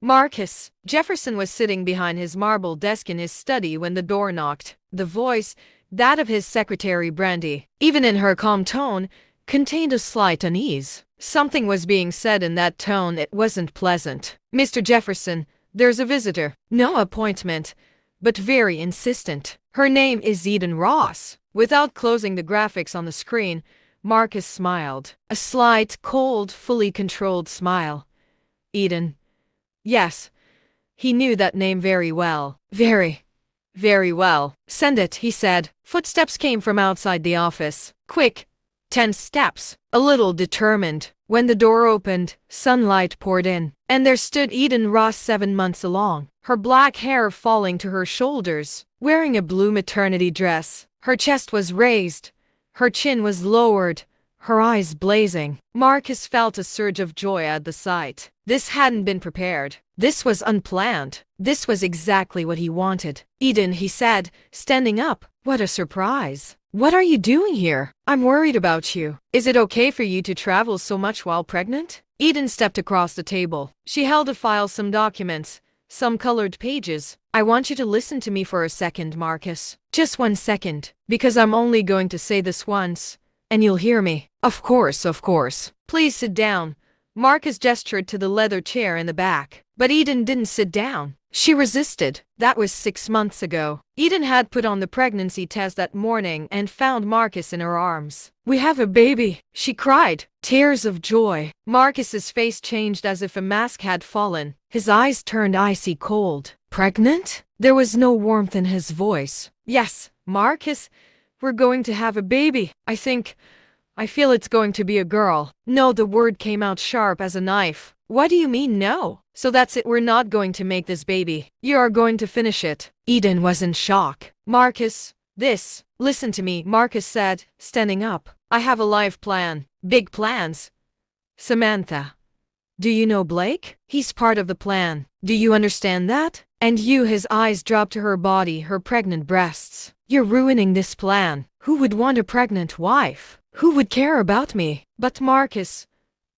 Marcus Jefferson was sitting behind his marble desk in his study when the door knocked. The voice, that of his secretary Brandy, even in her calm tone, contained a slight unease. Something was being said in that tone. It wasn't pleasant. "Mr. Jefferson, there's a visitor. No appointment, but very insistent. Her name is Eden Ross." Without closing the graphics on the screen, Marcus smiled. A slight, cold, fully controlled smile. Eden. Yes, he knew that name very well. Very well. "Send it," he said. Footsteps came from outside the office. Quick, tense steps, a little determined. When the door opened, sunlight poured in, and there stood Eden Ross, 7 months along, her black hair falling to her shoulders, wearing a blue maternity dress. Her chest was raised, her chin was lowered, her eyes blazing. Marcus felt a surge of joy at the sight. This hadn't been prepared. This was unplanned. This was exactly what he wanted. "Eden," he said, standing up. "What a surprise. What are you doing here? I'm worried about you. Is it okay for you to travel so much while pregnant?" Eden stepped across the table. She held a file, some documents, some colored pages. "I want you to listen to me for a second, Marcus. Just 1 second, because I'm only going to say this once, and you'll hear me." Of course. "Please sit down." Marcus gestured to the leather chair in the back. But Eden didn't sit down. She resisted. That was 6 months ago. Eden had put on the pregnancy test that morning and found Marcus in her arms. "We have a baby," she cried, tears of joy. Marcus's face changed as if a mask had fallen. His eyes turned icy cold. "Pregnant?" There was no warmth in his voice. "Yes, Marcus, we're going to have a baby. I feel it's going to be a girl." "No," the word came out sharp as a knife. "What do you mean, no?" "So that's it, we're not going to make this baby. You are going to finish it." Eden was in shock. "Marcus, listen to me," Marcus said, standing up. "I have a life plan. Big plans. Samantha. Do you know Blake? He's part of the plan. Do you understand that? And you," his eyes dropped to her body, her pregnant breasts. "You're ruining this plan. Who would want a pregnant wife? Who would care about me?" "But Marcus,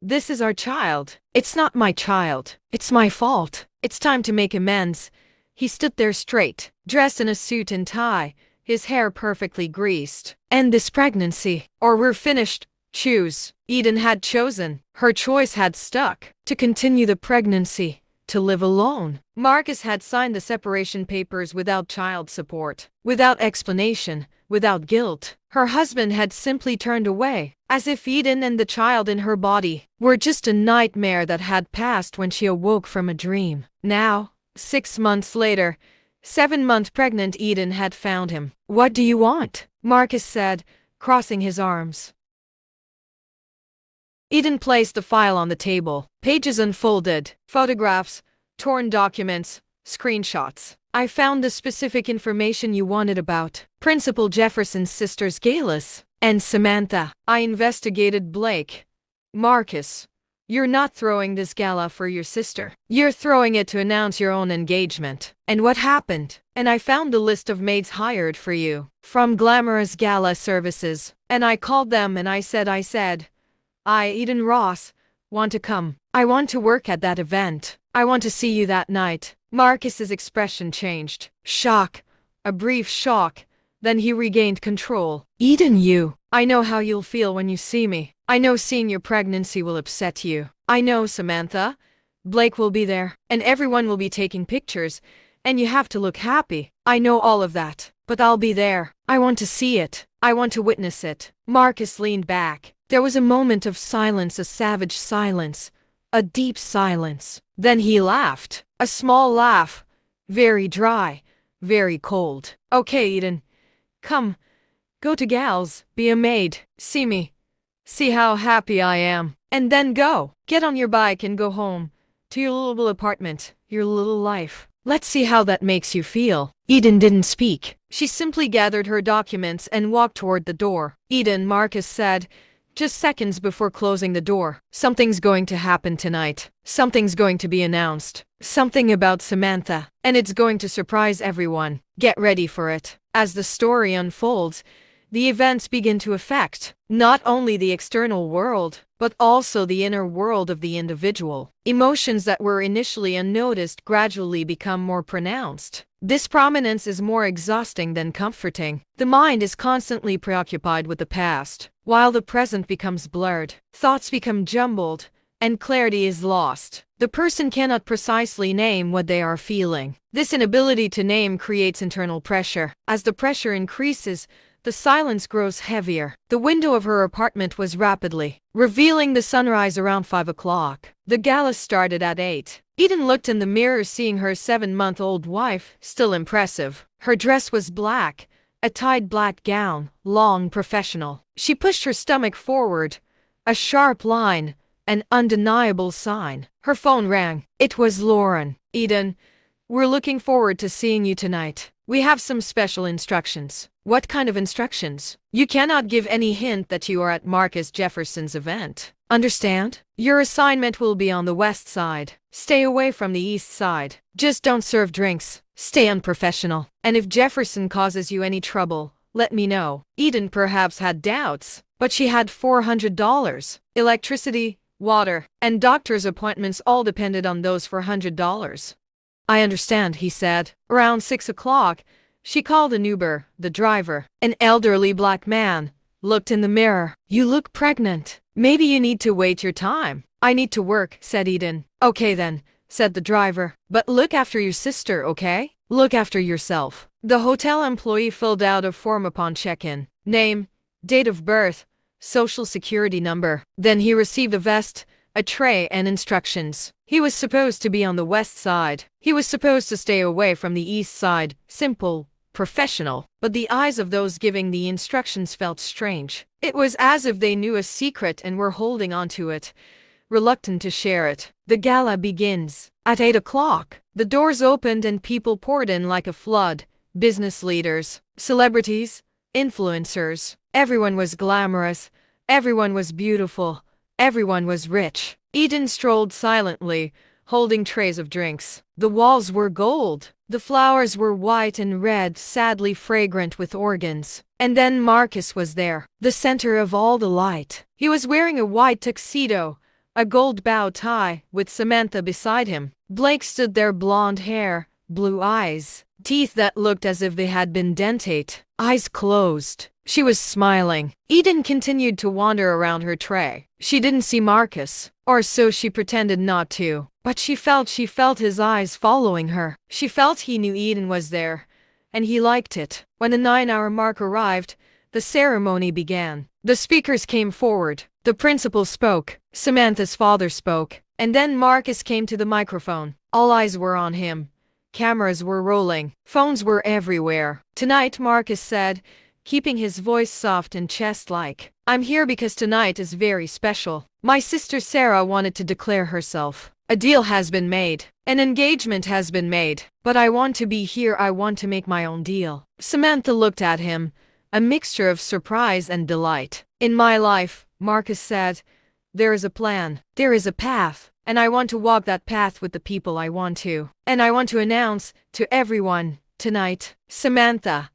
this is our child." "It's not my child. It's my fault. It's time to make amends." He stood there straight, dressed in a suit and tie, his hair perfectly greased. "End this pregnancy, or we're finished. Choose." Eden had chosen. Her choice had stuck. To continue the pregnancy, to live alone. Marcus had signed the separation papers without child support, without explanation, without guilt. Her husband had simply turned away, as if Eden and the child in her body were just a nightmare that had passed when she awoke from a dream. Now, 6 months later, 7-month pregnant Eden had found him. "What do you want?" Marcus said, crossing his arms. Eden placed the file on the table. Pages unfolded, photographs, torn documents, screenshots. "I found the specific information you wanted about Principal Jefferson's sister's galas. And Samantha. I investigated Blake." "Marcus, you're not throwing this gala for your sister. You're throwing it to announce your own engagement. And what happened? And I found the list of maids hired for you, from glamorous gala services. And I called them and I said, I, Eden Ross, want to come. I want to work at that event. I want to see you that night." Marcus's expression changed. Shock. A brief shock. Then he regained control. "Eden, I know how you'll feel when you see me. I know seeing your pregnancy will upset you. I know, Samantha. Blake will be there, and everyone will be taking pictures, and you have to look happy. I know all of that. But I'll be there. I want to see it. I want to witness it." Marcus leaned back. There was a moment of silence, a savage silence, a deep silence. Then he laughed. A small laugh. Very dry, very cold. "Okay, Eden. Come. Go to Gal's. Be a maid. See me. See how happy I am. And then go. Get on your bike and go home. To your little apartment. Your little life. Let's see how that makes you feel." Eden didn't speak. She simply gathered her documents and walked toward the door. "Eden," Marcus said, just seconds before closing the door. "Something's going to happen tonight. Something's going to be announced. Something about Samantha. And it's going to surprise everyone. Get ready for it. As the story unfolds, the events begin to affect not only the external world, but also the inner world of the individual. Emotions that were initially unnoticed gradually become more pronounced. This prominence is more exhausting than comforting. The mind is constantly preoccupied with the past, while the present becomes blurred. Thoughts become jumbled, and clarity is lost. The person cannot precisely name what they are feeling. This inability to name creates internal pressure. As the pressure increases, the silence grows heavier. The window of her apartment was rapidly revealing the sunrise around 5 o'clock. The gala started at 8. Eden looked in the mirror, seeing her 7-month-old wife, still impressive. Her dress was black, a tied black gown, long, professional. She pushed her stomach forward, a sharp line, an undeniable sign. Her phone rang. It was Lauren. "Eden, we're looking forward to seeing you tonight. We have some special instructions." "What kind of instructions?" "You cannot give any hint that you are at Marcus Jefferson's event. Understand? Your assignment will be on the west side. Stay away from the east side. Just don't serve drinks. Stay unprofessional. And if Jefferson causes you any trouble, let me know." Eden perhaps had doubts, but she had $400. Electricity, water, and doctor's appointments all depended on those $400. "I understand," he said. Around 6 o'clock, she called an Uber. The driver, an elderly black man, looked in the mirror. "You look pregnant. Maybe you need to wait your time." "I need to work," said Eden. "Okay then," said the driver. "But look after your sister, okay? Look after yourself." The hotel employee filled out a form upon check-in. Name, date of birth, social security number. Then he received a vest, a tray, and instructions. He was supposed to be on the west side. He was supposed to stay away from the east side. Simple, professional. But the eyes of those giving the instructions felt strange. It was as if they knew a secret and were holding on to it, reluctant to share it. The gala begins. At 8 o'clock, the doors opened and people poured in like a flood. Business leaders, celebrities, influencers. Everyone was glamorous. Everyone was beautiful. Everyone was rich. Eden strolled silently, holding trays of drinks. The walls were gold. The flowers were white and red, sadly fragrant with organs. And then Marcus was there, the center of all the light. He was wearing a white tuxedo, a gold bow tie, with Samantha beside him. Blake stood there, blonde hair, blue eyes, teeth that looked as if they had been dentate, eyes closed. She was smiling. Eden continued to wander around her tray. She didn't see Marcus, or so she pretended not to. But she felt his eyes following her. She felt he knew Eden was there, and he liked it. When the 9-hour mark arrived, the ceremony began. The speakers came forward. The principal spoke. Samantha's father spoke. And then Marcus came to the microphone. All eyes were on him. Cameras were rolling. Phones were everywhere. "Tonight," Marcus said, keeping his voice soft and chest-like, "I'm here because tonight is very special. My sister Sarah wanted to declare herself. A deal has been made. An engagement has been made. But I want to be here. I want to make my own deal." Samantha looked at him, a mixture of surprise and delight. "In my life," Marcus said, "there is a plan. There is a path. And I want to walk that path with the people I want to. And I want to announce to everyone tonight, Samantha,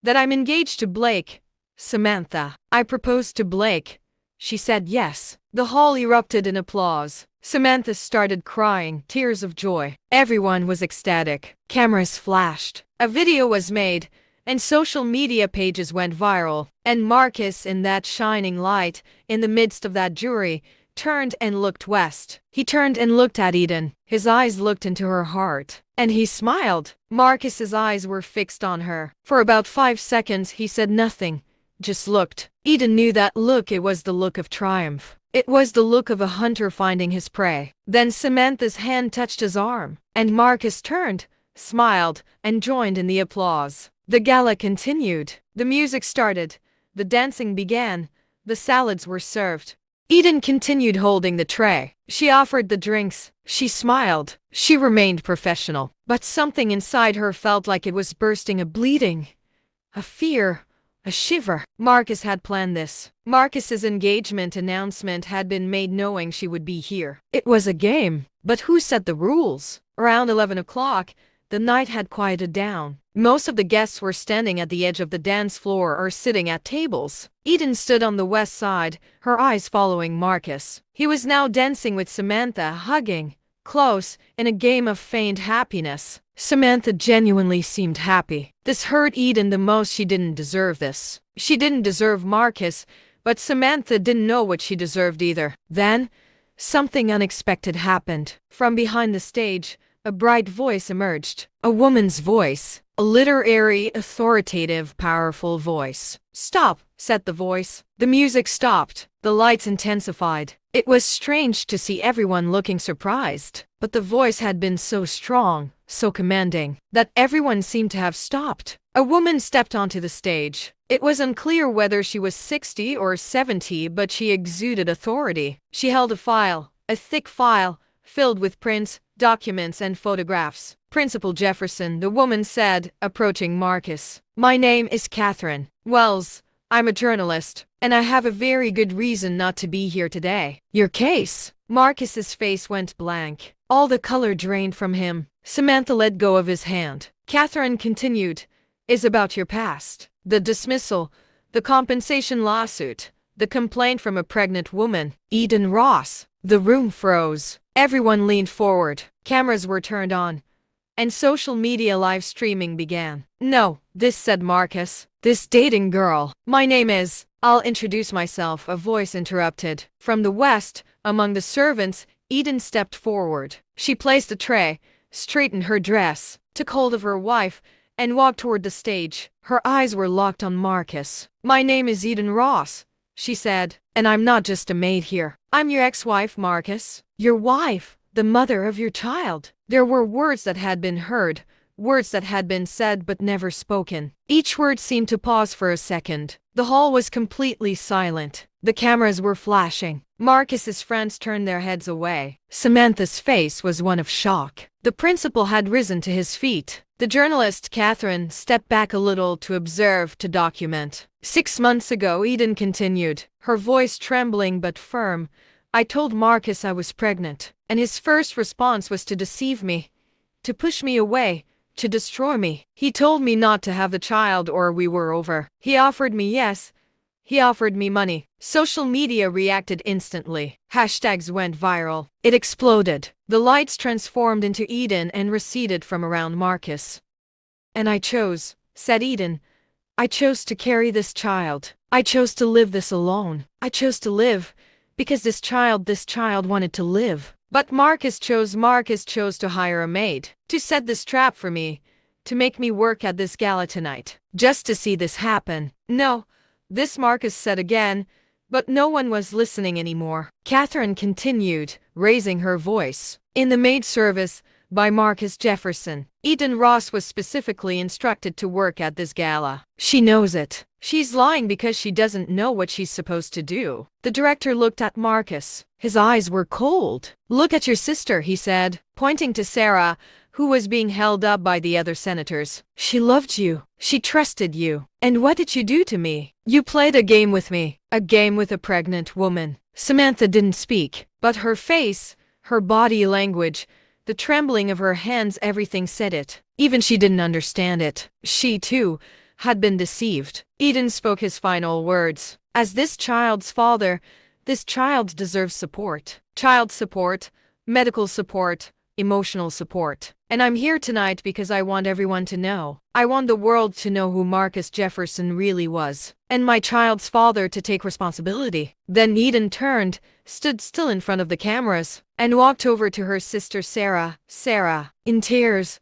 that I'm engaged to Blake." "Samantha, I proposed to Blake." She said yes. The hall erupted in applause. Samantha started crying, tears of joy. Everyone was ecstatic. Cameras flashed. A video was made, and social media pages went viral. And Marcus, in that shining light, in the midst of that jury, turned and looked west. He turned and looked at Eden. His eyes looked into her heart. And he smiled. Marcus's eyes were fixed on her. For about 5 seconds he said nothing, just looked. Eden knew that look. It was the look of triumph. It was the look of a hunter finding his prey. Then Samantha's hand touched his arm, and Marcus turned, smiled, and joined in the applause. The gala continued. The music started. The dancing began. The salads were served. Eden continued holding the tray. She offered the drinks. She smiled. She remained professional. But something inside her felt like it was bursting, a bleeding, a fear, a shiver. Marcus had planned this. Marcus's engagement announcement had been made knowing she would be here. It was a game. But who set the rules? Around 11 o'clock, The night had quieted down. Most of the guests were standing at the edge of the dance floor or sitting at tables. Eden stood on the west side, her eyes following Marcus. He was now dancing with Samantha, hugging, close, in a game of feigned happiness. Samantha genuinely seemed happy. This hurt Eden the most. She didn't deserve this. She didn't deserve Marcus, but Samantha didn't know what she deserved either. Then, something unexpected happened. From behind the stage, a bright voice emerged. A woman's voice. A literary, authoritative, powerful voice. "Stop," said the voice. The music stopped. The lights intensified. It was strange to see everyone looking surprised, but the voice had been so strong, so commanding, that everyone seemed to have stopped. A woman stepped onto the stage. It was unclear whether she was 60 or 70, but she exuded authority. She held a thick file, filled with prints, documents, and photographs. "Principal Jefferson," the woman said, approaching Marcus. "My name is Catherine Wells. I'm a journalist, and I have a very good reason not to be here today." "Your case?" Marcus's face went blank. All the color drained from him. Samantha let go of his hand. Catherine continued, "Is about your past. The dismissal, the compensation lawsuit, the complaint from a pregnant woman. Eden Ross." The room froze. Everyone leaned forward. Cameras were turned on, and social media live streaming began. "No, this," said Marcus. "This dating girl. My name is—" "I'll introduce myself," a voice interrupted. From the west, among the servants, Eden stepped forward. She placed a tray, straightened her dress, took hold of her wife, and walked toward the stage. Her eyes were locked on Marcus. "My name is Eden Ross," she said, "and I'm not just a maid here. I'm your ex-wife, Marcus. Your wife, the mother of your child." There were words that had been heard, words that had been said but never spoken. Each word seemed to pause for a second. The hall was completely silent. The cameras were flashing. Marcus's friends turned their heads away. Samantha's face was one of shock. The principal had risen to his feet. The journalist, Catherine, stepped back a little to observe, to document. "6 months ago," Eden continued, her voice trembling but firm, "I told Marcus I was pregnant, and his first response was to deceive me, to push me away, to destroy me. He told me not to have the child or we were over. He offered me money." Social media reacted instantly. Hashtags went viral. It exploded. The lights transformed into Eden and receded from around Marcus. "And I chose," said Eden. "I chose to carry this child. I chose to live this alone. I chose to live because this child wanted to live. But Marcus chose to hire a maid, to set this trap for me, to make me work at this gala tonight, just to see this happen." "No," this Marcus said again, but no one was listening anymore. Catherine continued, raising her voice. "In the maid service, by Marcus Jefferson. Eden Ross was specifically instructed to work at this gala. She knows it. She's lying because she doesn't know what she's supposed to do." The director looked at Marcus. His eyes were cold. "Look at your sister," he said, pointing to Sarah, who was being held up by the other senators. "She loved you. She trusted you. And what did you do to me? You played a game with me. A game with a pregnant woman." Samantha didn't speak, but her face, her body language, the trembling of her hands, everything said it. Even she didn't understand it. She, too, had been deceived. Eden spoke his final words. "As this child's father, this child deserves support. Child support, medical support, emotional support. And I'm here tonight because I want everyone to know. I want the world to know who Marcus Jefferson really was, and my child's father to take responsibility." Then Eden turned, stood still in front of the cameras, and walked over to her sister Sarah. Sarah, in tears,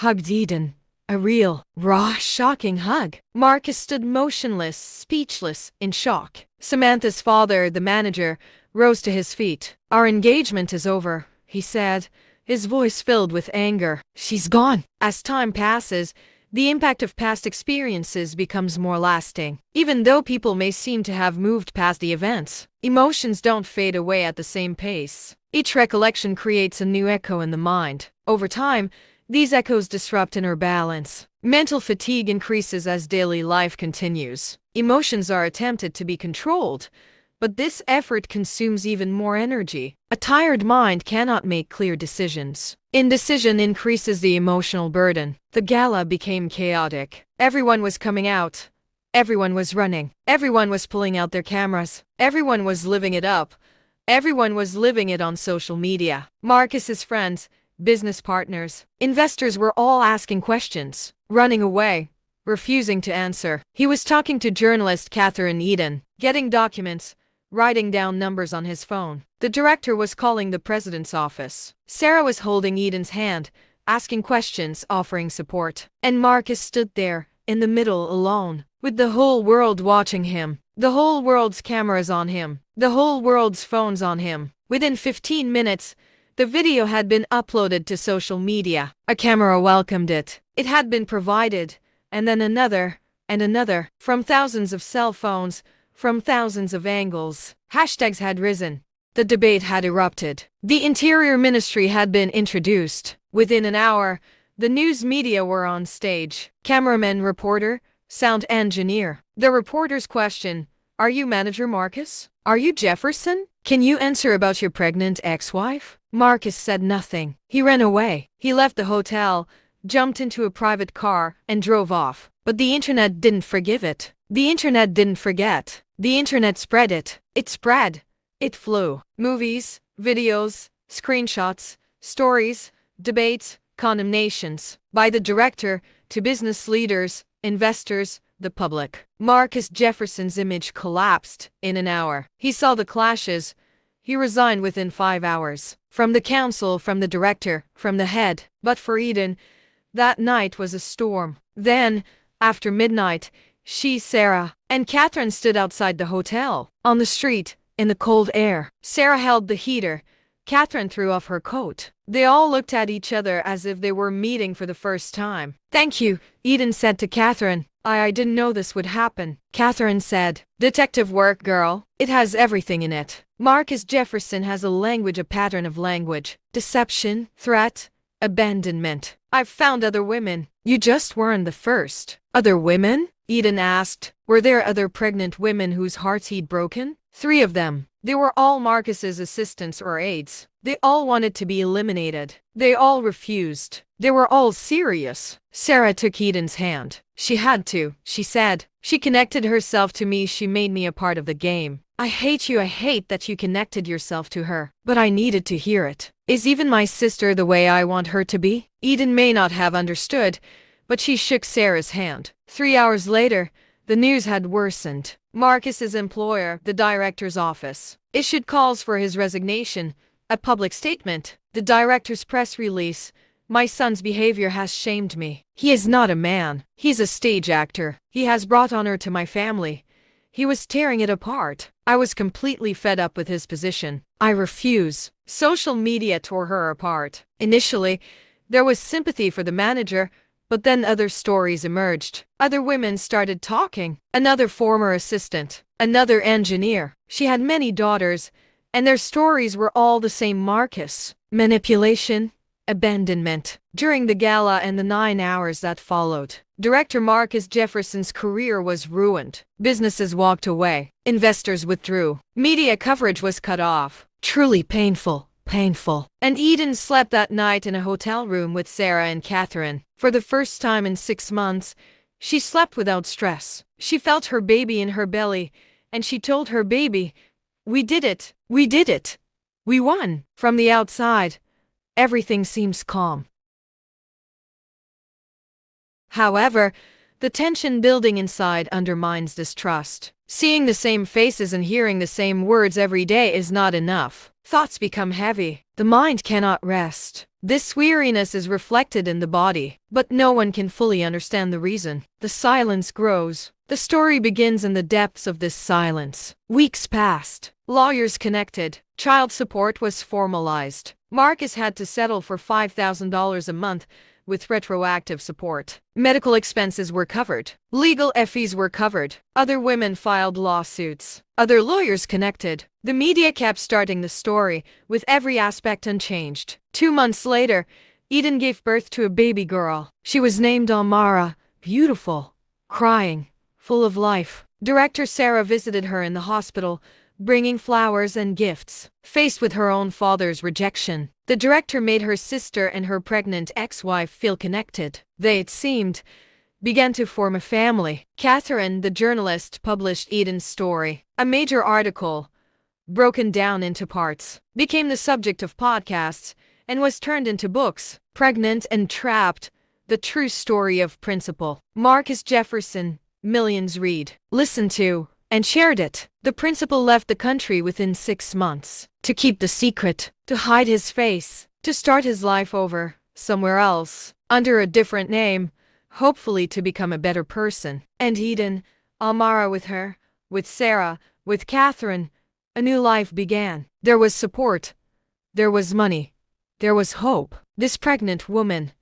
hugged Eden. A real, raw, shocking hug. Marcus stood motionless, speechless, in shock. Samantha's father, the manager, rose to his feet. "Our engagement is over," he said, his voice filled with anger. "She's gone." As time passes, the impact of past experiences becomes more lasting. Even though people may seem to have moved past the events, emotions don't fade away at the same pace. Each recollection creates a new echo in the mind. Over time, these echoes disrupt inner balance. Mental fatigue increases as daily life continues. Emotions are attempted to be controlled, But this effort consumes even more energy. A tired mind cannot make clear decisions. Indecision increases the emotional burden. The gala became chaotic. Everyone was coming out. Everyone was running. Everyone was pulling out their cameras. Everyone was living it up. Everyone was living it on social media. Marcus's friends, business partners, investors were all asking questions, running away, refusing to answer. He was talking to journalist Catherine Eden, getting documents, writing down numbers on his phone. The director was calling the president's office. Sarah was holding Eden's hand, asking questions, offering support. And Marcus stood there, in the middle alone, with the whole world watching him. The whole world's cameras on him. The whole world's phones on him. Within 15 minutes, the video had been uploaded to social media. A camera welcomed it. It had been provided, and then another, and another, from thousands of cell phones, from thousands of angles. Hashtags had risen. The debate had erupted. The Interior Ministry had been introduced. Within an hour, the news media were on stage. Cameraman, reporter, sound engineer. The reporter's question, "Are you manager Marcus? Are you Jefferson? Can you answer about your pregnant ex-wife?" Marcus said nothing. He ran away. He left the hotel, jumped into a private car, and drove off. But the internet didn't forgive it. The internet didn't forget. The internet spread it. It spread. It flew. Movies, videos, screenshots, stories, debates, condemnations. By the director, to business leaders, investors, the public. Marcus Jefferson's image collapsed in an hour. He saw the clashes. He resigned within 5 hours. From the council, from the director, from the head. But for Eden, that night was a storm. Then, after midnight, she, Sarah, and Catherine stood outside the hotel, on the street, in the cold air. Sarah held the heater. Catherine threw off her coat. They all looked at each other as if they were meeting for the first time. "Thank you," Eden said to Catherine. I didn't know this would happen." Catherine said, "Detective work, girl. It has everything in it." Marcus Jefferson has a language, a pattern of language. Deception, threat, abandonment. "I've found other women." "You just weren't the first." "Other women?" Eden asked. "Were there other pregnant women whose hearts he'd broken?" 3 of them. They were all Marcus's assistants or aides. They all wanted to be eliminated. They all refused. They were all serious. Sarah took Eden's hand. "She had to," she said. "She connected herself to me. She made me a part of the game. I hate you. I hate that you connected yourself to her. But I needed to hear it. Is even my sister the way I want her to be?" Eden may not have understood, but she shook Sarah's hand. 3 hours later, the news had worsened. Marcus's employer, the director's office, issued calls for his resignation, a public statement. The director's press release, "My son's behavior has shamed me. He is not a man. He's a stage actor. He has brought honor to my family. He was tearing it apart. I was completely fed up with his position. I refuse." Social media tore her apart. Initially, there was sympathy for the manager, but then other stories emerged. Other women started talking. Another former assistant. Another engineer. She had many daughters, and their stories were all the same. Marcus. Manipulation. Abandonment. During the gala and the 9 hours that followed, director Marcus Jefferson's career was ruined. Businesses walked away. Investors withdrew. Media coverage was cut off. Truly painful. Painful. And Eden slept that night in a hotel room with Sarah and Catherine. For the first time in 6 months, she slept without stress. She felt her baby in her belly, and she told her baby, "We did it. We did it. We won." From the outside, everything seems calm. However, the tension building inside undermines distrust. Seeing the same faces and hearing the same words every day is not enough. Thoughts become heavy. The mind cannot rest. This weariness is reflected in the body, but no one can fully understand the reason. The silence grows. The story begins in the depths of this silence. Weeks passed. Lawyers connected. Child support was formalized. Marcus had to settle for $5,000 a month with retroactive support. Medical expenses were covered. Legal fees were covered. Other women filed lawsuits. Other lawyers connected. The media kept starting the story, with every aspect unchanged. 2 months later, Eden gave birth to a baby girl. She was named Amara, beautiful, crying, full of life. Director Sarah visited her in the hospital, bringing flowers and gifts. Faced with her own father's rejection, the director made her sister and her pregnant ex-wife feel connected. They, it seemed, began to form a family. Catherine, the journalist, published Eden's story. A major article, broken down into parts, became the subject of podcasts and was turned into books. Pregnant and Trapped, the true story of Principal Marcus Jefferson. Millions read, listened to, and shared it. The principal left the country within 6 months to keep the secret, to hide his face, to start his life over somewhere else, under a different name, hopefully to become a better person. And Eden, Almara with her, with Sarah, with Catherine, a new life began. There was support, there was money, there was hope. This pregnant woman,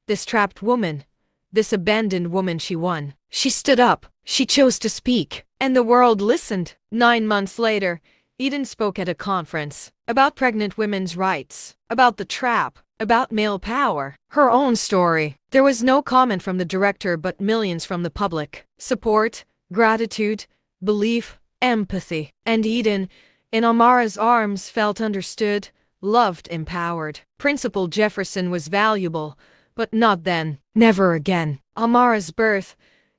this trapped woman, this abandoned woman, she won. She stood up, she chose to speak, and the world listened. 9 months later, Eden spoke at a conference about pregnant women's rights, about the trap, about male power. Her own story. There was no comment from the director but millions from the public. Support, gratitude, belief, empathy. And Eden, in Almara's arms, felt understood, loved, empowered. Principal Jefferson was valuable, but not then. Never again. Almara's birth,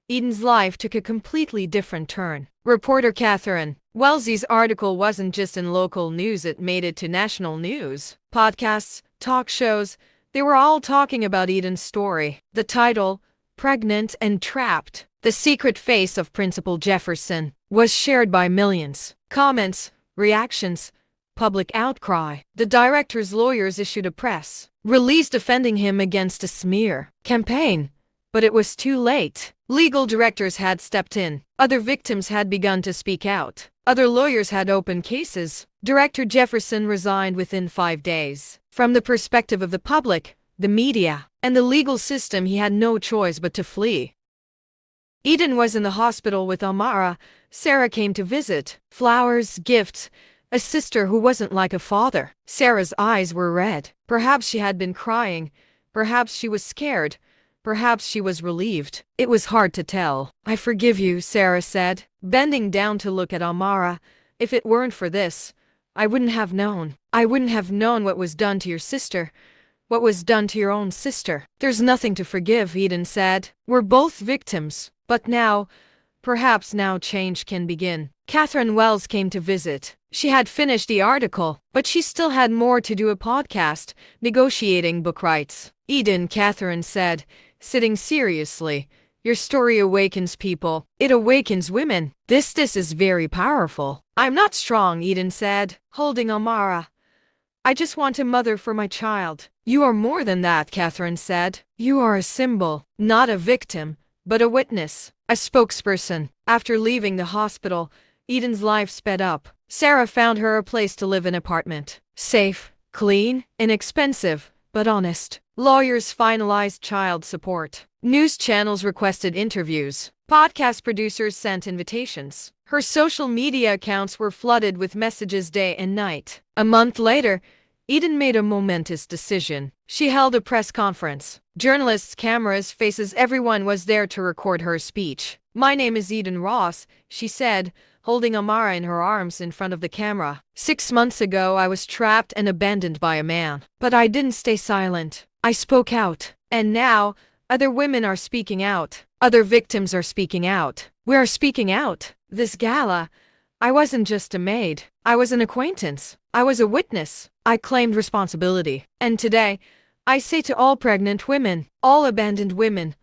Eden's life took a completely different turn. Reporter Catherine Wellesley's article wasn't just in local news, it made it to national news. Podcasts, talk shows, they were all talking about Eden's story. The title, Pregnant and Trapped, the secret face of Principal Jefferson, was shared by millions. Comments, reactions, public outcry. The director's lawyers issued a press release defending him against a smear campaign, but it was too late. Legal directors had stepped in. Other victims had begun to speak out. Other lawyers had opened cases. Director Jefferson resigned within 5 days. From the perspective of the public, the media, and the legal system, he had no choice but to flee. Eden was in the hospital with Almara. Sarah came to visit. Flowers, gifts, a sister who wasn't like a father. Sarah's eyes were red. Perhaps she had been crying. Perhaps she was scared. Perhaps she was relieved. It was hard to tell. I forgive you, Sarah said, bending down to look at Almara. If it weren't for this, I wouldn't have known. I wouldn't have known what was done to your sister. What was done to your own sister. There's nothing to forgive, Eden said. We're both victims. But now, perhaps now change can begin. Catherine Wells came to visit. She had finished the article, but she still had more to do, a podcast, negotiating book rights. Eden, Catherine said, sitting seriously, your story awakens people. It awakens women. This is very powerful. I'm not strong, Eden said, holding Almara. I just want a mother for my child. You are more than that, Catherine said. You are a symbol, not a victim, but a witness, a spokesperson. After leaving the hospital, Eden's life sped up. Sarah found her a place to live, an apartment. Safe, clean, inexpensive, but honest. Lawyers finalized child support. News channels requested interviews. Podcast producers sent invitations. Her social media accounts were flooded with messages day and night. A month later, Eden made a momentous decision. She held a press conference. Journalists, cameras, faces, everyone was there to record her speech. My name is Eden Ross, she said, holding Almara in her arms in front of the camera. 6 months ago, I was trapped and abandoned by a man. But I didn't stay silent. I spoke out. And now, other women are speaking out. Other victims are speaking out. We are speaking out. This gala, I wasn't just a maid. I was an acquaintance. I was a witness. I claimed responsibility. And today, I say to all pregnant women, all abandoned women,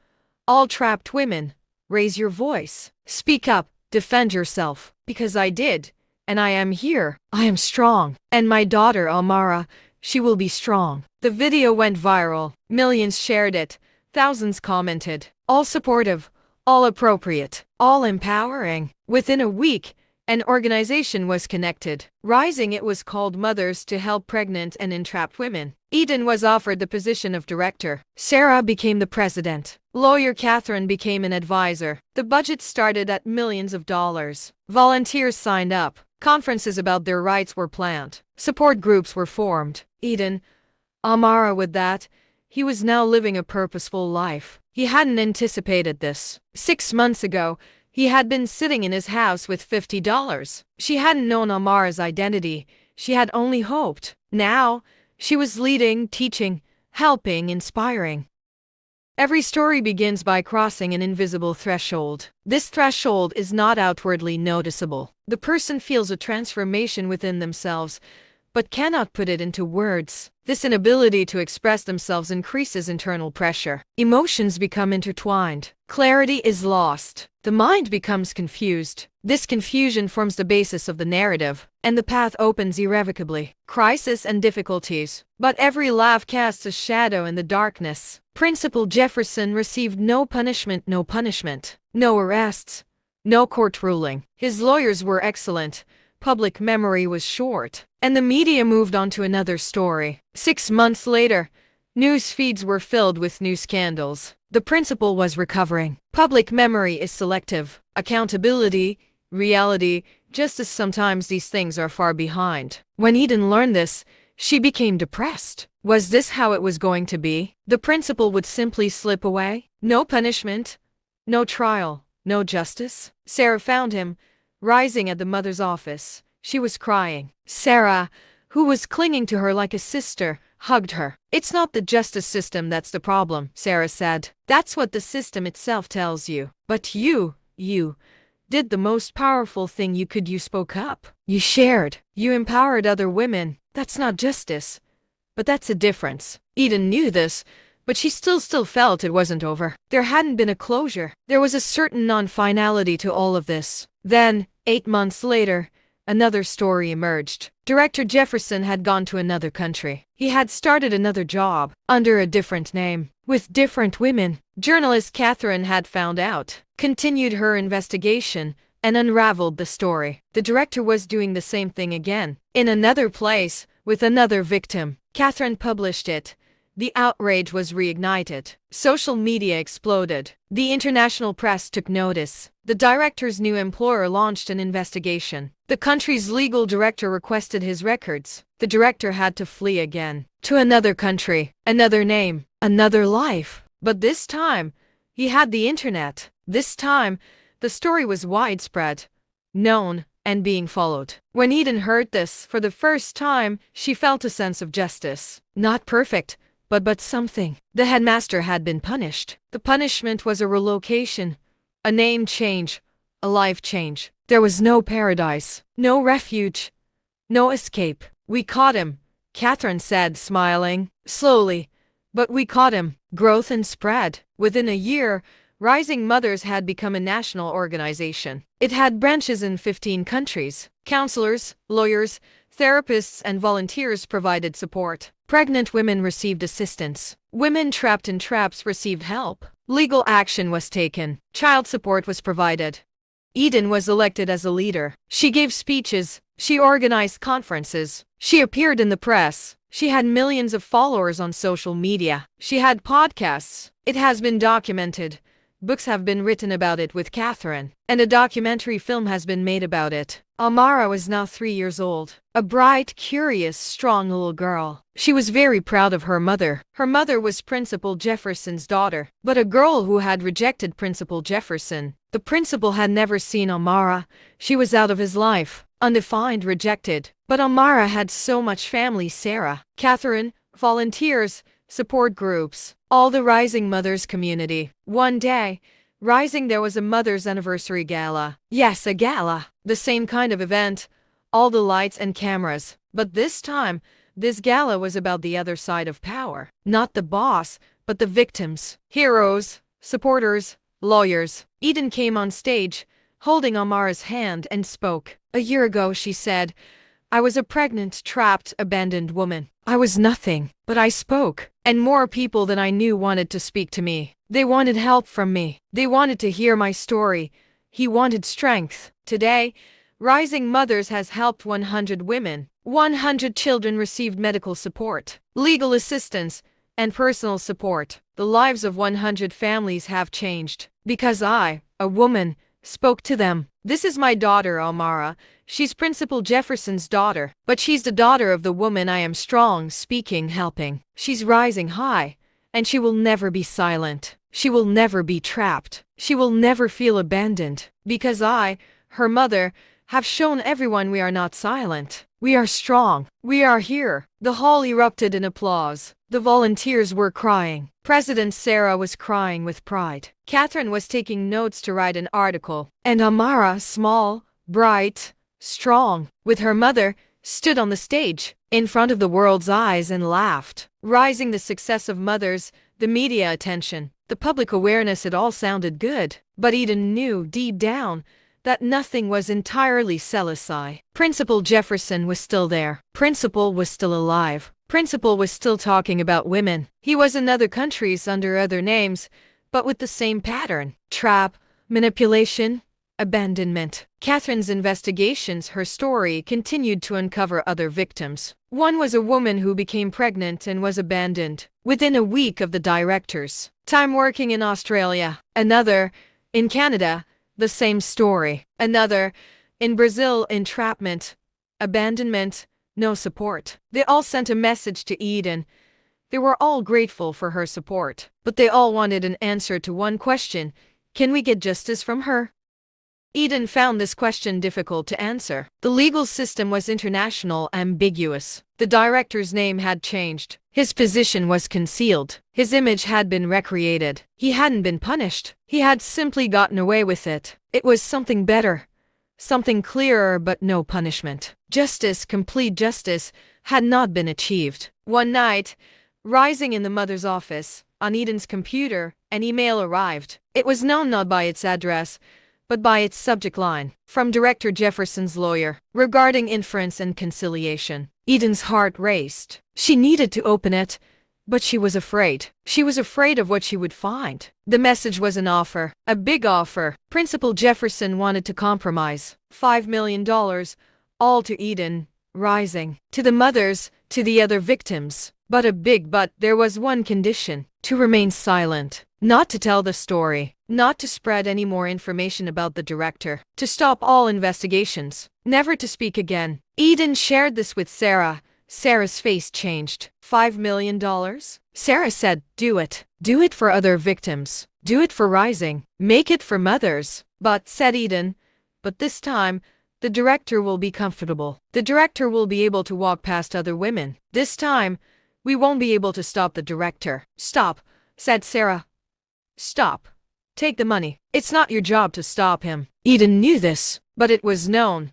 all trapped women, raise your voice. Speak up. Defend yourself. Because I did. And I am here. I am strong. And my daughter, Almara, she will be strong. The video went viral. Millions shared it. Thousands commented. All supportive. All appropriate. All empowering. Within a week, an organization was connected. Rising, it was called Mothers to Help Pregnant and Entrapped Women. Eden was offered the position of director. Sarah became the president. Lawyer Catherine became an advisor. The budget started at millions of dollars. Volunteers signed up. Conferences about their rights were planned. Support groups were formed. Eden, Almara, with that, he was now living a purposeful life. He hadn't anticipated this. 6 months ago, He had been sitting in his house with $50. She hadn't known Amara's identity. She had only hoped. Now, she was leading, teaching, helping, inspiring. Every story begins by crossing an invisible threshold. This threshold is not outwardly noticeable. The person feels a transformation within themselves, but cannot put it into words. This inability to express themselves increases internal pressure. Emotions become intertwined. Clarity is lost. The mind becomes confused. This confusion forms the basis of the narrative, and the path opens irrevocably. Crisis and difficulties. But every laugh casts a shadow in the darkness. Principal Jefferson received no punishment, no arrests, no court ruling. His lawyers were excellent. Public memory was short, and the media moved on to another story. 6 months later, news feeds were filled with new scandals. The principal was recovering. Public memory is selective. Accountability, reality, justice, sometimes these things are far behind. When Eden learned this, she became depressed. Was this how it was going to be? The principal would simply slip away? No punishment, no trial, no justice? Sarah found him, rising at the mother's office. She was crying. Sarah, who was clinging to her like a sister, hugged her. "It's not the justice system that's the problem," Sarah said. "That's what the system itself tells you. But you did the most powerful thing you could. You spoke up. You shared. You empowered other women. That's not justice. But that's a difference." Eden knew this, but she still felt it wasn't over. There hadn't been a closure. There was a certain non-finality to all of this. Then, 8 months later, another story emerged. Director Jefferson had gone to another country. He had started another job, under a different name, with different women. Journalist Catherine had found out, continued her investigation, and unraveled the story. The director was doing the same thing again, in another place, with another victim. Catherine published it. The outrage was reignited. Social media exploded. The international press took notice. The director's new employer launched an investigation. The country's legal director requested his records. The director had to flee again. To another country, another name, another life. But this time, he had the internet. This time, the story was widespread, known, and being followed. When Eden heard this, for the first time, she felt a sense of justice. Not perfect, but something. The headmaster had been punished. The punishment was a relocation, a name change, a life change. There was no paradise, no refuge, no escape. "We caught him," Catherine said, smiling. "Slowly, but we caught him." Growth and spread. Within a year, Rising Mothers had become a national organization. It had branches in 15 countries. Counselors, lawyers, therapists, and volunteers provided support. Pregnant women received assistance. Women trapped in traps received help. Legal action was taken. Child support was provided. Eden was elected as a leader. She gave speeches. She organized conferences. She appeared in the press. She had millions of followers on social media. She had podcasts. It has been documented. Books have been written about it with Catherine, and a documentary film has been made about it. Amara was now 3 years old, a bright, curious, strong little girl. She was very proud of her mother. Her mother was Principal Jefferson's daughter, but a girl who had rejected Principal Jefferson. The principal had never seen Amara. She was out of his life, undefined, rejected. But Amara had so much family: Sarah, Catherine, volunteers, support groups, all the Rising Mothers community. One day, Rising, there was a Mother's Anniversary Gala. Yes, a gala. The same kind of event. All the lights and cameras. But this time, this gala was about the other side of power. Not the boss, but the victims. Heroes, supporters, lawyers. Eden came on stage, holding Amara's hand, and spoke. "A year ago," she said, "I was a pregnant, trapped, abandoned woman. I was nothing, but I spoke. And more people than I knew wanted to speak to me. They wanted help from me. They wanted to hear my story. He wanted strength." Today, Rising Mothers has helped 100 women. 100 children received medical support, legal assistance, and personal support. The lives of 100 families have changed because I, a woman, spoke to them. "This is my daughter, Amara. She's Principal Jefferson's daughter, but she's the daughter of the woman I am, strong, speaking, helping. She's rising high, and she will never be silent." She will never be trapped. She will never feel abandoned. Because I, her mother, have shown everyone we are not silent. We are strong. We are here. The hall erupted in applause. The volunteers were crying. President Sarah was crying with pride. Catherine was taking notes to write an article. And Amara, small, bright, strong, with her mother, stood on the stage, in front of the world's eyes and laughed. Rising the success of mothers, the media attention, the public awareness, it all sounded good. But Eden knew, deep down, that nothing was entirely celesci. Principal Jefferson was still there. Principal was still alive. Principal was still talking about women. He was in other countries under other names, but with the same pattern. Trap, manipulation, abandonment. Catherine's investigations, her story, continued to uncover other victims. One was a woman who became pregnant and was abandoned within a week of the director's time working in Australia. Another, in Canada, the same story. Another, in Brazil, entrapment, abandonment, no support. They all sent a message to Eden. They were all grateful for her support, but they all wanted an answer to one question: can we get justice from her? Eden found this question difficult to answer. The legal system was international, ambiguous. The director's name had changed. His position was concealed. His image had been recreated. He hadn't been punished. He had simply gotten away with it. It was something better, something clearer, but no punishment. Justice, complete justice, had not been achieved. One night, rising in the mother's office, on Eden's computer, an email arrived. It was known not by its address, but by its subject line, from Director Jefferson's lawyer, regarding inference and conciliation. Eden's heart raced. She needed to open it, but she was afraid. She was afraid of what she would find. The message was an offer, a big offer. Principal Jefferson wanted to compromise. $5 million, all to Eden, rising, to the mothers, to the other victims. But a big but. There was one condition: to remain silent, not to tell the story, not to spread any more information about the director, to stop all investigations, never to speak again. Eden shared this with Sarah. Sarah's face changed. $5 million? Sarah said, do it. Do it for other victims. Do it for Rising. Make it for mothers. But, said Eden, but this time, the director will be comfortable. The director will be able to walk past other women. This time, we won't be able to stop the director. Stop, said Sarah. Stop. Take the money. It's not your job to stop him. Eden knew this, but it was known.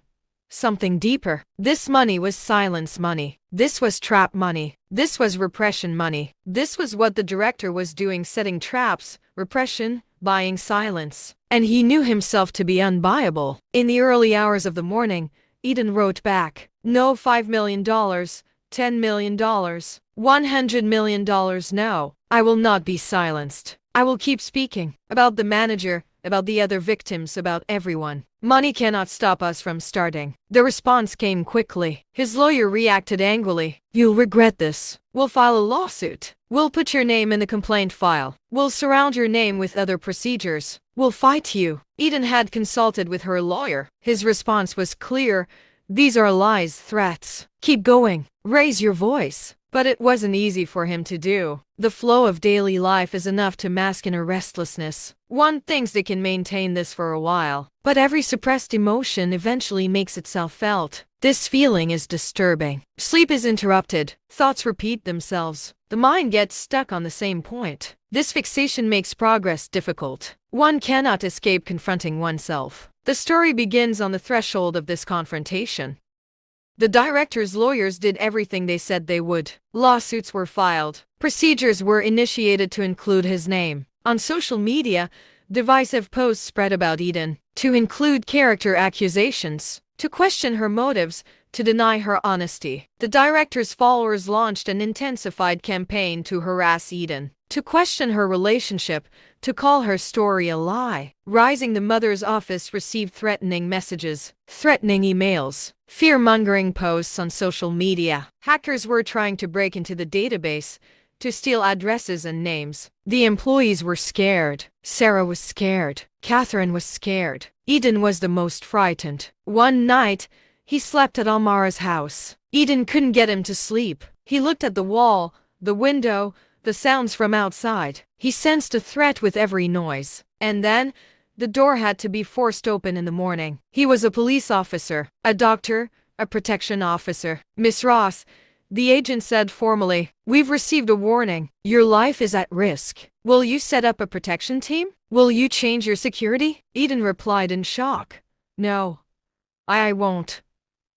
Something deeper. This money was silence money. This was trap money. This was repression money. This was what the director was doing, setting traps, repression, buying silence. And he knew himself to be unbuyable. In the early hours of the morning, Eden wrote back, no $5 million, $10 million, $100 million, no. I will not be silenced. I will keep speaking. About the manager, about the other victims, about everyone. Money cannot stop us from starting. The response came quickly. His lawyer reacted angrily. You'll regret this. We'll file a lawsuit. We'll put your name in the complaint file. We'll surround your name with other procedures. We'll fight you. Eden had consulted with her lawyer. His response was clear. These are lies, threats. Keep going. Raise your voice. But it wasn't easy for him to do. The flow of daily life is enough to mask inner restlessness. One thinks they can maintain this for a while, but every suppressed emotion eventually makes itself felt. This feeling is disturbing. Sleep is interrupted. Thoughts repeat themselves. The mind gets stuck on the same point. This fixation makes progress difficult. One cannot escape confronting oneself. The story begins on the threshold of this confrontation. The director's lawyers did everything they said they would. Lawsuits were filed. Procedures were initiated to include his name. On social media, divisive posts spread about Eden, to include character accusations, to question her motives, to deny her honesty. The director's followers launched an intensified campaign to harass Eden, to question her relationship, to call her story a lie. Rising, the mother's office received threatening messages, threatening emails, fear-mongering posts on social media. Hackers were trying to break into the database, to steal addresses and names. The employees were scared. Sarah was scared. Catherine was scared. Eden was the most frightened. One night, he slept at Amara's house. Eden couldn't get him to sleep. He looked at the wall, the window, the sounds from outside. He sensed a threat with every noise. And then, the door had to be forced open in the morning. He was a police officer, a doctor, a protection officer. "Miss Ross," the agent said formally, "we've received a warning. Your life is at risk. Will you set up a protection team? Will you change your security?" Eden replied in shock. "No, I won't.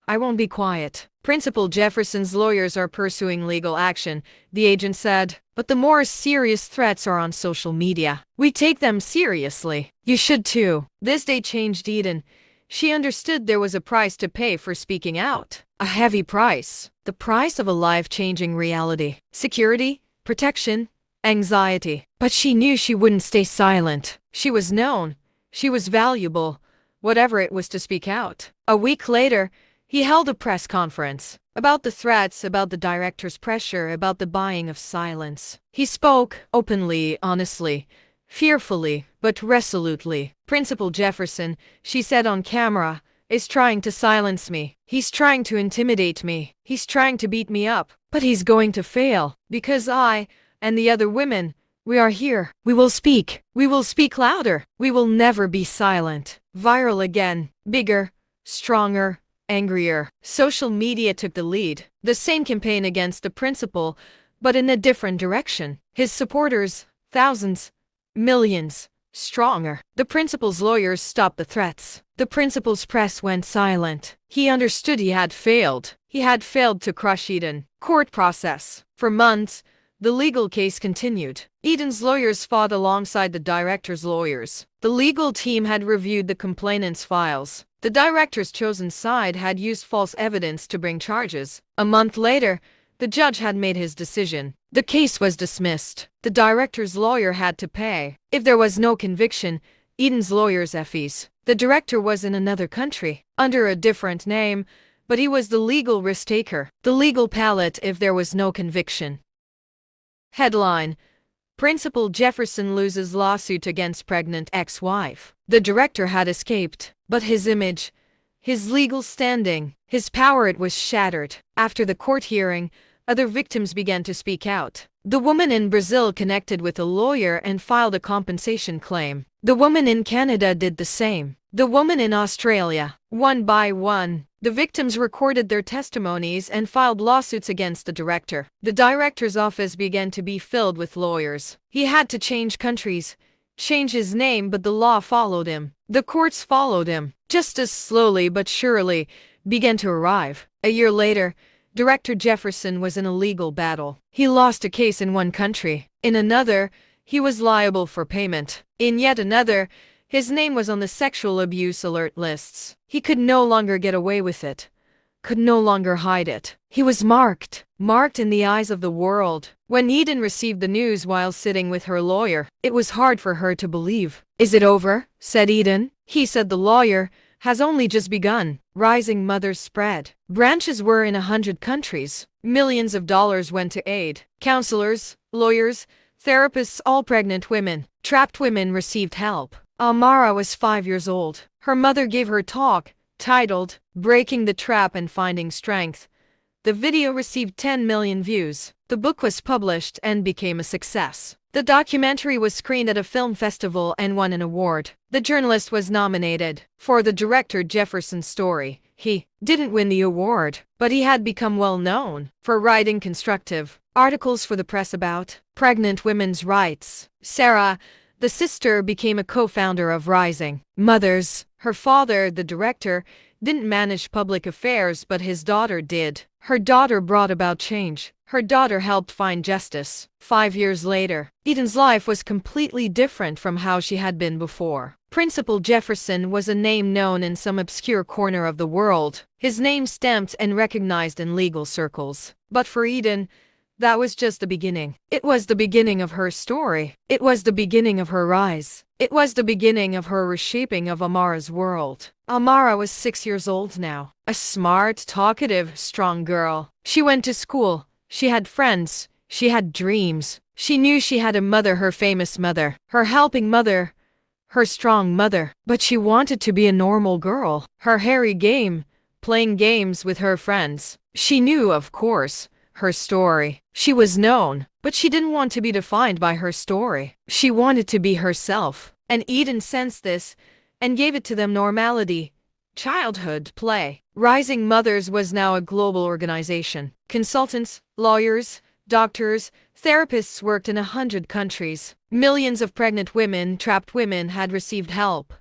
I won't be quiet." "Principal Jefferson's lawyers are pursuing legal action," the agent said, "but the more serious threats are on social media. We take them seriously. You should too." This day changed Eden. She understood there was a price to pay for speaking out. A heavy price. The price of a life-changing reality. Security, protection, anxiety. But she knew she wouldn't stay silent. She was known. She was valuable. Whatever it was to speak out. A week later, he held a press conference. About the threats, about the director's pressure, about the buying of silence. He spoke, openly, honestly, fearfully, but resolutely. "Principal Jefferson," she said on camera, "is trying to silence me. He's trying to intimidate me. He's trying to beat me up. But he's going to fail. Because I, and the other women, we are here. We will speak. We will speak louder. We will never be silent." Viral again. Bigger, stronger, angrier. Social media took the lead. The same campaign against the principal, but in a different direction. His supporters, thousands, millions, stronger. The principal's lawyers stopped the threats. The principal's press went silent. He understood he had failed. He had failed to crush Eden. Court process. For months, the legal case continued. Eden's lawyers fought alongside the director's lawyers. The legal team had reviewed the complainant's files. The director's chosen side had used false evidence to bring charges. A month later, the judge had made his decision. The case was dismissed. The director's lawyer had to pay. If there was no conviction, Eden's lawyer's fees. The director was in another country, under a different name, but he was the legal risk taker, the legal pallet if there was no conviction. Headline: Principal Jefferson loses lawsuit against pregnant ex-wife. The director had escaped, but his image, his legal standing, his power, it was shattered. After the court hearing, other victims began to speak out. The woman in Brazil connected with a lawyer and filed a compensation claim. The woman in Canada did the same. The woman in Australia. One by one, the victims recorded their testimonies and filed lawsuits against the director. The director's office began to be filled with lawyers. He had to change countries, change his name, but the law followed him. The courts followed him. Justice slowly but surely began to arrive. A year later, Director Jefferson was in a legal battle. He lost a case in one country. In another, he was liable for payment. In yet another, his name was on the sexual abuse alert lists. He could no longer get away with it, could no longer hide it. He was marked in the eyes of the world. When Eden received the news while sitting with her lawyer, it was hard for her to believe. "Is it over?" said Eden. He said, "The lawyer has only just begun." Rising mothers spread. Branches were in 100 countries. Millions of dollars went to aid. Counselors, lawyers, therapists, all pregnant women, trapped women received help. Amara was 5 years old. Her mother gave her talk, titled, "Breaking the Trap and Finding Strength." The video received 10 million views. The book was published and became a success. The documentary was screened at a film festival and won an award. The journalist was nominated for the director Jefferson story. He didn't win the award, but he had become well known for writing constructive articles for the press about pregnant women's rights. Sarah, the sister, became a co-founder of Rising Mothers. Her father, the director, didn't manage public affairs, but his daughter did. Her daughter brought about change. Her daughter helped find justice. 5 years later, Eden's life was completely different from how she had been before. Principal Jefferson was a name known in some obscure corner of the world, his name stamped and recognized in legal circles. But for Eden, that was just the beginning. It was the beginning of her story. It was the beginning of her rise. It was the beginning of her reshaping of Amara's world. Amara was 6 years old now. A smart, talkative, strong girl. She went to school. She had friends. She had dreams. She knew she had a mother, her famous mother, her helping mother, her strong mother. But she wanted to be a normal girl. Her hairy game, playing games with her friends. She knew, of course, her story. She was known, but she didn't want to be defined by her story. She wanted to be herself. And Eden sensed this and gave it to them normality. Childhood play. Rising Mothers was now a global organization. Consultants, lawyers, doctors, therapists worked in 100 countries. Millions of pregnant women, trapped women had received help.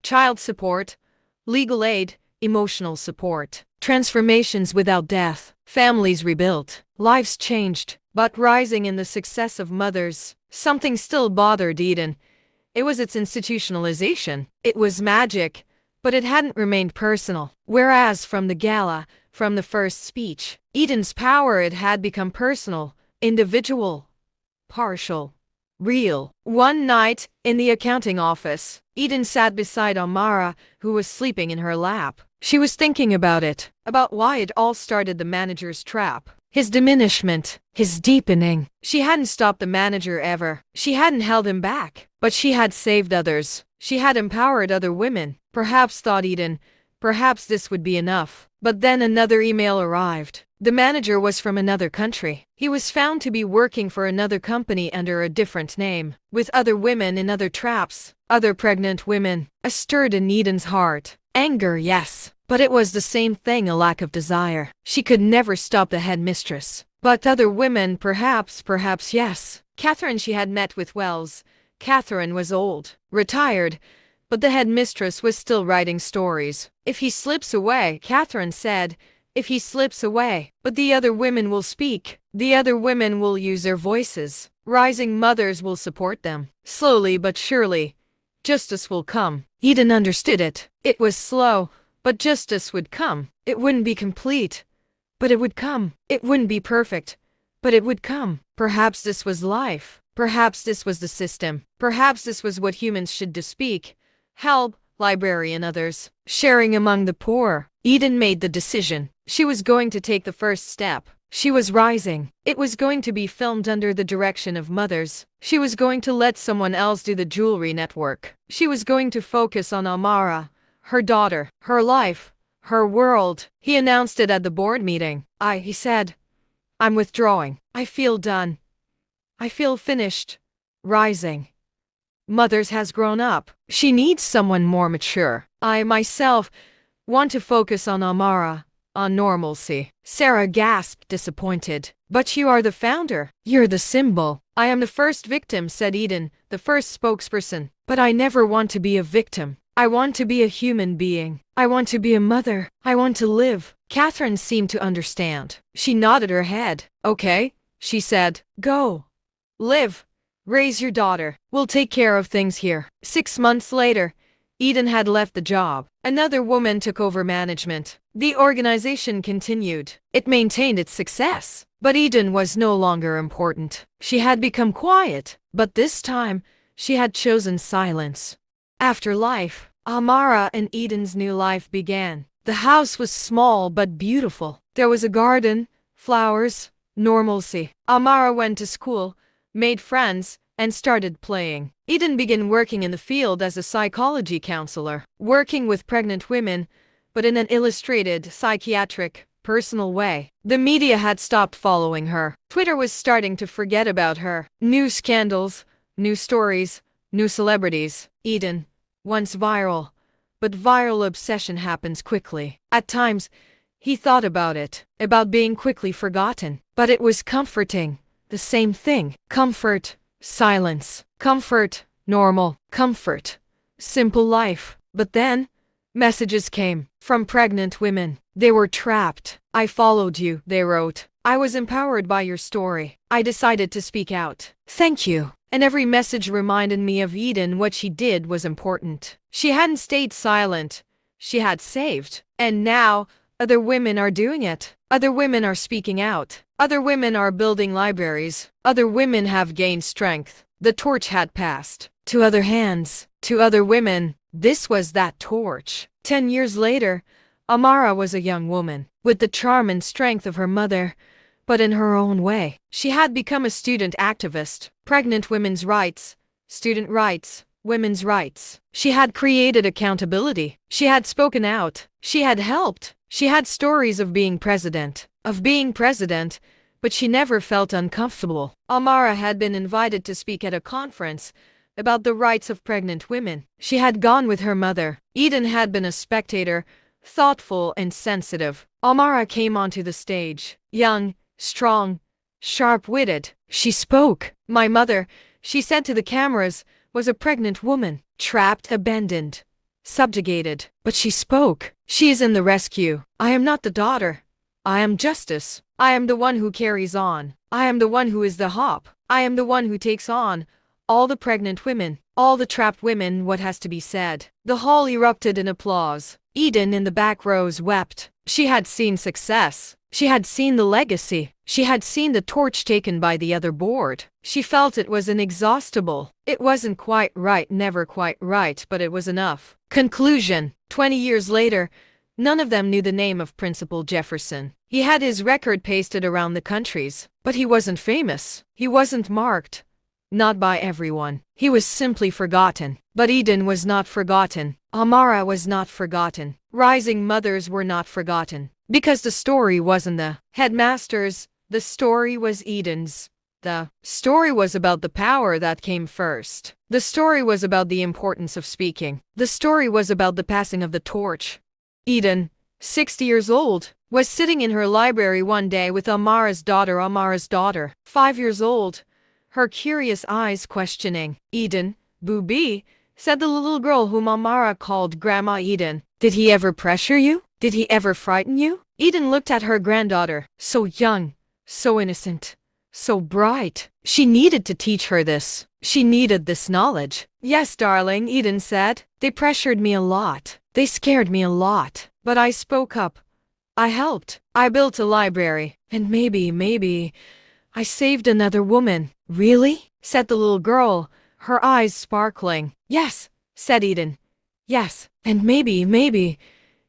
Child support, legal aid, emotional support. Transformations without death. Families rebuilt. Lives changed. But rising in the success of mothers, something still bothered Eden. It was its institutionalization. It was magic, but it hadn't remained personal. Whereas from the gala, from the first speech, Eden's power, it had become personal, individual, partial, real. One night, in the accounting office, Eden sat beside Amara, who was sleeping in her lap. She was thinking about it, about why it all started, the manager's trap. His diminishment, his deepening. She hadn't stopped the manager ever. She hadn't held him back. But she had saved others. She had empowered other women. Perhaps, thought Eden, perhaps this would be enough. But then another email arrived. The manager was from another country. He was found to be working for another company under a different name, with other women in other traps, other pregnant women. A stirred in Eden's heart. Anger, yes. But it was the same thing, a lack of desire. She could never stop the headmistress. But other women, perhaps yes. Catherine she had met with Wells. Catherine was old, retired, but the headmistress was still writing stories. If he slips away, Catherine said, if he slips away, but the other women will speak. The other women will use their voices. Rising mothers will support them. Slowly but surely, justice will come. Eden understood it. It was slow, but justice would come. It wouldn't be complete, but it would come. It wouldn't be perfect, but it would come. Perhaps this was life. Perhaps this was the system. Perhaps this was what humans should do: speak, help, library and others, sharing among the poor. Eden made the decision. She was going to take the first step. She was rising. It was going to be filmed under the direction of mothers. She was going to let someone else do the jewelry network. She was going to focus on Amara, her daughter, her life, her world. He announced it at the board meeting. He said, I'm withdrawing. I feel done. I feel finished. Rising. Mothers has grown up. She needs someone more mature. I myself want to focus on Amara, on normalcy. Sarah gasped, disappointed. But you are the founder. You're the symbol. I am the first victim, said Eden, the first spokesperson. But I never want to be a victim. I want to be a human being. I want to be a mother. I want to live. Catherine seemed to understand. She nodded her head. Okay, she said. Go. Live. Raise your daughter. We'll take care of things here. 6 months later, Eden had left the job. Another woman took over management. The organization continued. It maintained its success. But Eden was no longer important. She had become quiet. But this time, she had chosen silence. After life, Amara and Eden's new life began. The house was small but beautiful. There was a garden, flowers, normalcy. Amara went to school, made friends, and started playing. Eden began working in the field as a psychology counselor, working with pregnant women, but in an illustrated, psychiatric, personal way. The media had stopped following her. Twitter was starting to forget about her. New scandals, new stories, new celebrities. Eden, once viral, but viral obsession happens quickly. At times, he thought about it, about being quickly forgotten. But it was comforting. The same thing. Comfort, silence. Comfort, normal. Comfort, simple life. But then, messages came from pregnant women. They were trapped. I followed you, they wrote. I was empowered by your story. I decided to speak out. Thank you. And every message reminded me of Eden. What she did was important. She hadn't stayed silent. She had saved. And now, other women are doing it. Other women are speaking out. Other women are building libraries. Other women have gained strength. The torch had passed to other hands, to other women. This was that torch. 10 years later, Amara was a young woman, with the charm and strength of her mother, but in her own way. She had become a student activist. Pregnant women's rights, student rights, women's rights. She had created accountability. She had spoken out. She had helped. She had stories of being president. of being president, but she never felt uncomfortable. Amara had been invited to speak at a conference about the rights of pregnant women. She had gone with her mother. Eden had been a spectator, thoughtful and sensitive. Amara came onto the stage, young, strong, sharp-witted. She spoke. "My mother," she said to the cameras, "was a pregnant woman, trapped, abandoned, subjugated. But she spoke. She is in the rescue. I am not the daughter. I am justice. I am the one who carries on. I am the one who is the hope. I am the one who takes on all the pregnant women, all the trapped women." What has to be said? The hall erupted in applause. Eden in the back rows wept. She had seen success. She had seen the legacy. She had seen the torch taken by the other board. She felt it was inexhaustible. It wasn't quite right, never quite right, but it was enough. Conclusion. 20 years later, none of them knew the name of Principal Jefferson. He had his record pasted around the countries, but he wasn't famous. He wasn't marked. Not by everyone. He was simply forgotten. But Eden was not forgotten. Amara was not forgotten. Rising mothers were not forgotten. Because the story wasn't the headmaster's, the story was Eden's. The story was about the power that came first. The story was about the importance of speaking. The story was about the passing of the torch. Eden, 60 years old, was sitting in her library one day with Amara's daughter, 5 years old, her curious eyes questioning. "Eden, Booby," said the little girl whom Amara called Grandma Eden. "Did he ever pressure you? Did he ever frighten you?" Eden looked at her granddaughter, so young, so innocent, so bright. She needed to teach her this. She needed this knowledge. "Yes, darling," Eden said. "They pressured me a lot. They scared me a lot. But I spoke up. I helped. I built a library. And maybe, I saved another woman." "Really?" said the little girl, her eyes sparkling. "Yes," said Eden. "Yes, and maybe,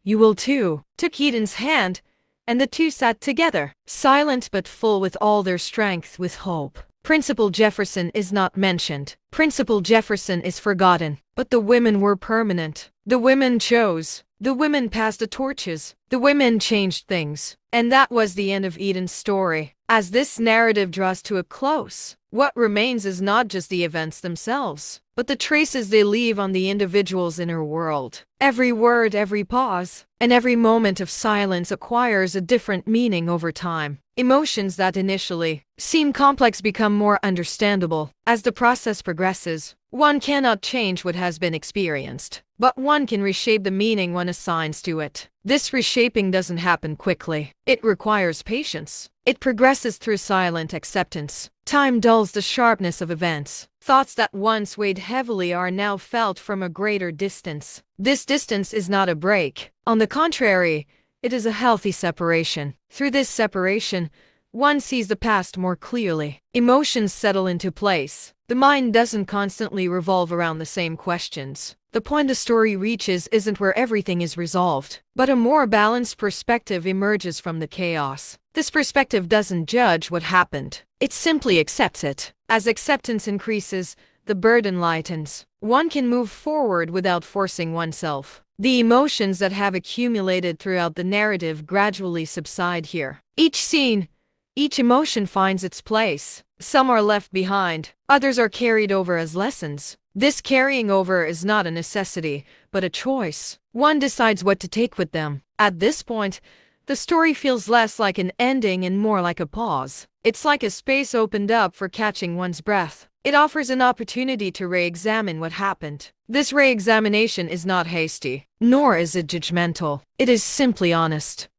you will too." Took Eden's hand, and the two sat together, silent but full with all their strength, with hope. Principal Jefferson is not mentioned. Principal Jefferson is forgotten. But the women were permanent. The women chose. The women passed the torches. The women changed things. And that was the end of Eden's story. As this narrative draws to a close, what remains is not just the events themselves, but the traces they leave on the individual's inner world. Every word, every pause, and every moment of silence acquires a different meaning over time. Emotions that initially seem complex become more understandable. As the process progresses, one cannot change what has been experienced, but one can reshape the meaning one assigns to it. This reshaping doesn't happen quickly. It requires patience. It progresses through silent acceptance. Time dulls the sharpness of events. Thoughts that once weighed heavily are now felt from a greater distance. This distance is not a break. On the contrary, it is a healthy separation. Through this separation, one sees the past more clearly. Emotions settle into place. The mind doesn't constantly revolve around the same questions. The point the story reaches isn't where everything is resolved, but a more balanced perspective emerges from the chaos. This perspective doesn't judge what happened. It simply accepts it. As acceptance increases, the burden lightens. One can move forward without forcing oneself. The emotions that have accumulated throughout the narrative gradually subside here. Each scene, each emotion finds its place. Some are left behind, others are carried over as lessons. This carrying over is not a necessity, but a choice. One decides what to take with them. At this point, the story feels less like an ending and more like a pause. It's like a space opened up for catching one's breath. It offers an opportunity to re-examine what happened. This re-examination is not hasty, nor is it judgmental. It is simply honest.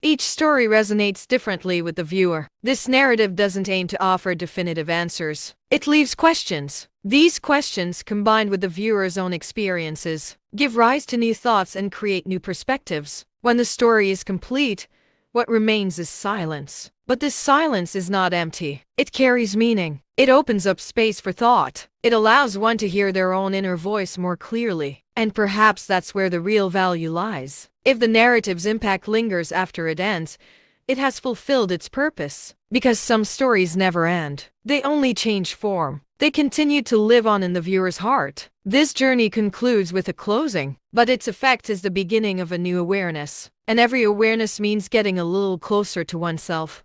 Each story resonates differently with the viewer. This narrative doesn't aim to offer definitive answers. It leaves questions. These questions, combined with the viewer's own experiences, give rise to new thoughts and create new perspectives. When the story is complete, what remains is silence. But this silence is not empty. It carries meaning. It opens up space for thought. It allows one to hear their own inner voice more clearly. And perhaps that's where the real value lies. If the narrative's impact lingers after it ends, it has fulfilled its purpose. Because some stories never end. They only change form. They continue to live on in the viewer's heart. This journey concludes with a closing, but its effect is the beginning of a new awareness. and every awareness means getting a little closer to oneself.